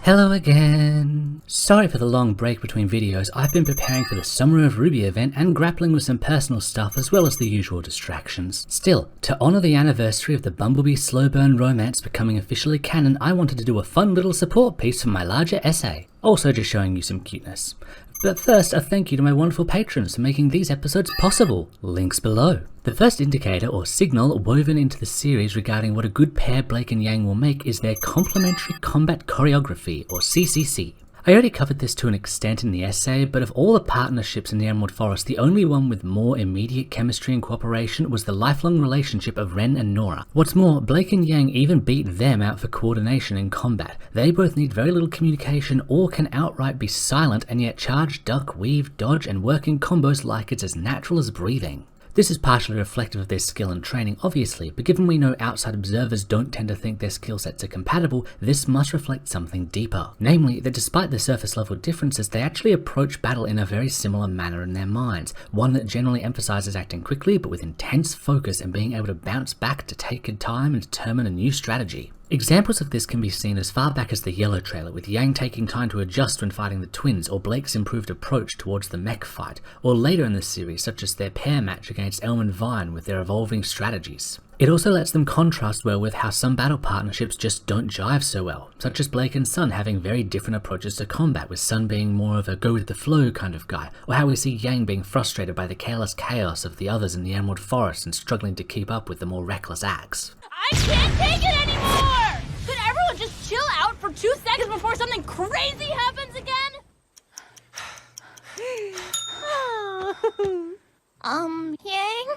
Hello again! Sorry for the long break between videos. I've been preparing for the Summer of RWBY event and grappling with some personal stuff as well as the usual distractions. Still, to honour the anniversary of the Bumbleby slow burn romance becoming officially canon, I wanted to do a fun little support piece for my larger essay. Also just showing you some cuteness. But first, a thank you to my wonderful patrons for making these episodes possible. Links below. The first indicator or signal woven into the series regarding what a good pair Blake and Yang will make is their complementary combat choreography or CCC. I already covered this to an extent in the essay, but of all the partnerships in the Emerald Forest, the only one with more immediate chemistry and cooperation was the lifelong relationship of Ren and Nora. What's more, Blake and Yang even beat them out for coordination in combat. They both need very little communication or can outright be silent and yet charge, duck, weave, dodge and work in combos like it's as natural as breathing. This is partially reflective of their skill and training, obviously, but given we know outside observers don't tend to think their skill sets are compatible, this must reflect something deeper. Namely, that despite the surface level differences, they actually approach battle in a very similar manner in their minds, one that generally emphasizes acting quickly but with intense focus and being able to bounce back to take time and determine a new strategy. Examples of this can be seen as far back as the Yellow trailer, with Yang taking time to adjust when fighting the twins, or Blake's improved approach towards the mech fight, or later in the series such as their pair match against Elm and Vine with their evolving strategies. It also lets them contrast well with how some battle partnerships just don't jive so well, such as Blake and Sun having very different approaches to combat, with Sun being more of a go with the flow kind of guy, or how we see Yang being frustrated by the careless chaos of the others in the Emerald Forest and struggling to keep up with the more reckless acts. I can't take it anymore! Could everyone just chill out for 2 seconds before something crazy happens again? Yang?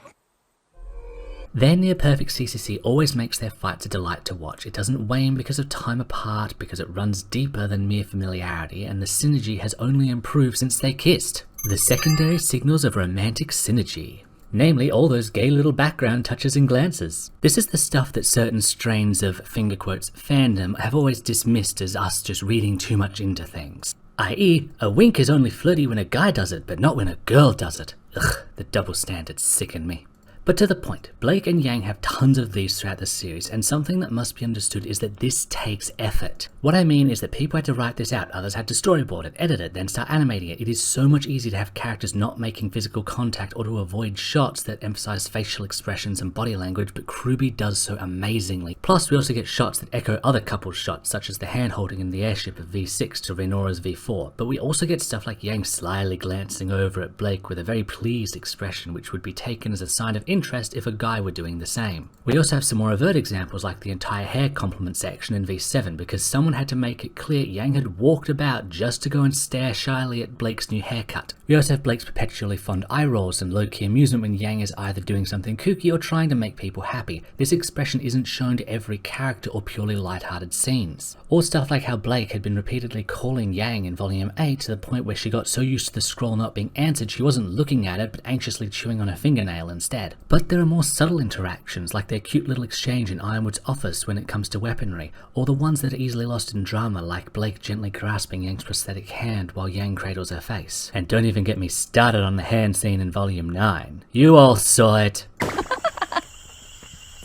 Their near-perfect CCC always makes their fights a delight to watch. It doesn't wane because of time apart, because it runs deeper than mere familiarity, and the synergy has only improved since they kissed. The secondary signals of romantic synergy. Namely, all those gay little background touches and glances. This is the stuff that certain strains of, finger quotes, fandom have always dismissed as us just reading too much into things. I.e., a wink is only flirty when a guy does it, but not when a girl does it. Ugh, the double standards sicken me. But to the point, Blake and Yang have tons of these throughout the series, and something that must be understood is that this takes effort. What I mean is that people had to write this out, others had to storyboard it, edit it, then start animating it. It is so much easier to have characters not making physical contact or to avoid shots that emphasize facial expressions and body language, but RWBY does so amazingly. Plus, we also get shots that echo other couples' shots, such as the hand-holding in the airship of V6 to Renora's V4, but we also get stuff like Yang slyly glancing over at Blake with a very pleased expression, which would be taken as a sign of interest if a guy were doing the same. We also have some more overt examples like the entire hair compliment section in V7, because someone had to make it clear Yang had walked about just to go and stare shyly at Blake's new haircut. We also have Blake's perpetually fond eye rolls and low-key amusement when Yang is either doing something kooky or trying to make people happy. This expression isn't shown to every character or purely light-hearted scenes. Or stuff like how Blake had been repeatedly calling Yang in Volume 8 to the point where she got so used to the scroll not being answered she wasn't looking at it but anxiously chewing on her fingernail instead. But there are more subtle interactions, like their cute little exchange in Ironwood's office when it comes to weaponry, or the ones that are easily lost in drama, like Blake gently grasping Yang's prosthetic hand while Yang cradles her face. And don't even get me started on the hand scene in Volume 9. You all saw it!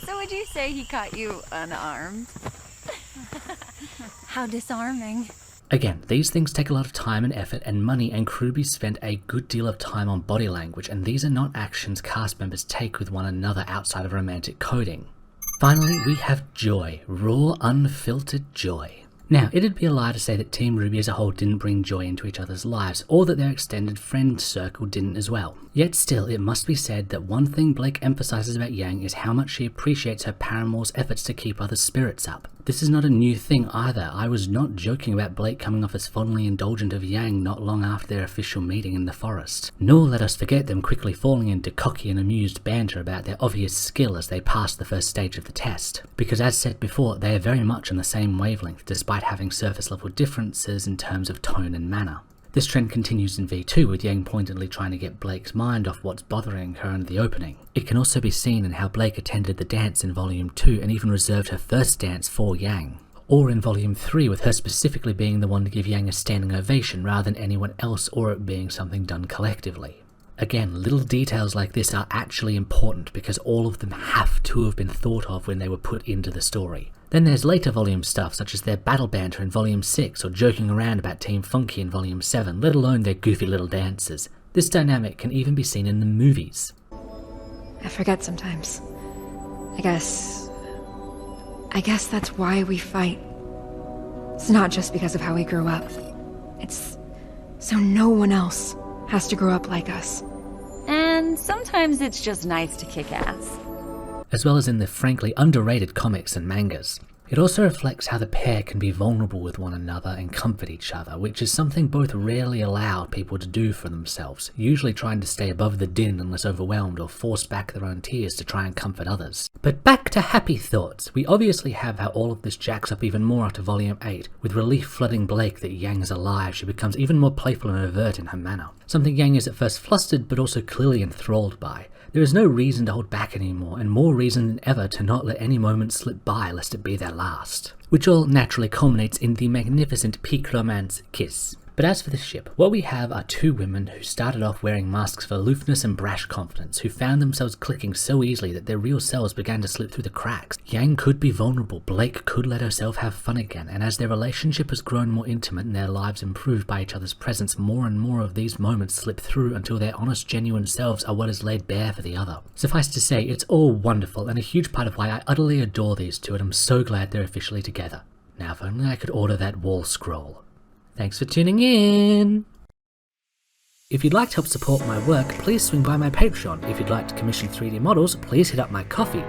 So would you say he caught you unarmed? How disarming. Again, these things take a lot of time and effort and money, and RWBY spent a good deal of time on body language, and these are not actions cast members take with one another outside of romantic coding. Finally, we have joy. Raw, unfiltered joy. Now, it'd be a lie to say that Team RWBY as a whole didn't bring joy into each other's lives, or that their extended friend circle didn't as well. Yet still, it must be said that one thing Blake emphasizes about Yang is how much she appreciates her paramour's efforts to keep others' spirits up. This is not a new thing either. I was not joking about Blake coming off as fondly indulgent of Yang not long after their official meeting in the forest. Nor let us forget them quickly falling into cocky and amused banter about their obvious skill as they passed the first stage of the test. Because as said before, they are very much on the same wavelength, despite having surface level differences in terms of tone and manner. This trend continues in V2, with Yang pointedly trying to get Blake's mind off what's bothering her in the opening. It can also be seen in how Blake attended the dance in Volume 2 and even reserved her first dance for Yang. Or in Volume 3, with her specifically being the one to give Yang a standing ovation rather than anyone else, or it being something done collectively. Again, little details like this are actually important because all of them have to have been thought of when they were put into the story. Then there's later volume stuff such as their battle banter in volume 6 or joking around about Team Funky in volume 7, let alone their goofy little dances. This dynamic can even be seen in the movies. I forget sometimes. I guess that's why we fight. It's not just because of how we grew up. It's so no one else has to grow up like us. And sometimes it's just nice to kick ass. As well as in the frankly underrated comics and mangas. It also reflects how the pair can be vulnerable with one another and comfort each other, which is something both rarely allow people to do for themselves, usually trying to stay above the din unless overwhelmed or force back their own tears to try and comfort others. But back to happy thoughts. We obviously have how all of this jacks up even more after volume 8, with relief flooding Blake that Yang is alive. She becomes even more playful and overt in her manner, something Yang is at first flustered but also clearly enthralled by. There is no reason to hold back anymore, and more reason than ever to not let any moment slip by lest it be their last. Which all naturally culminates in the magnificent peak romance kiss. But as for the ship, what we have are two women who started off wearing masks of aloofness and brash confidence, who found themselves clicking so easily that their real selves began to slip through the cracks. Yang could be vulnerable, Blake could let herself have fun again, and as their relationship has grown more intimate and their lives improved by each other's presence, more and more of these moments slip through until their honest, genuine selves are what is laid bare for the other. Suffice to say, it's all wonderful and a huge part of why I utterly adore these two, and I'm so glad they're officially together. Now if only I could order that wall scroll. Thanks for tuning in! If you'd like to help support my work, please swing by my Patreon. If you'd like to commission 3D models, please hit up my Ko-fi.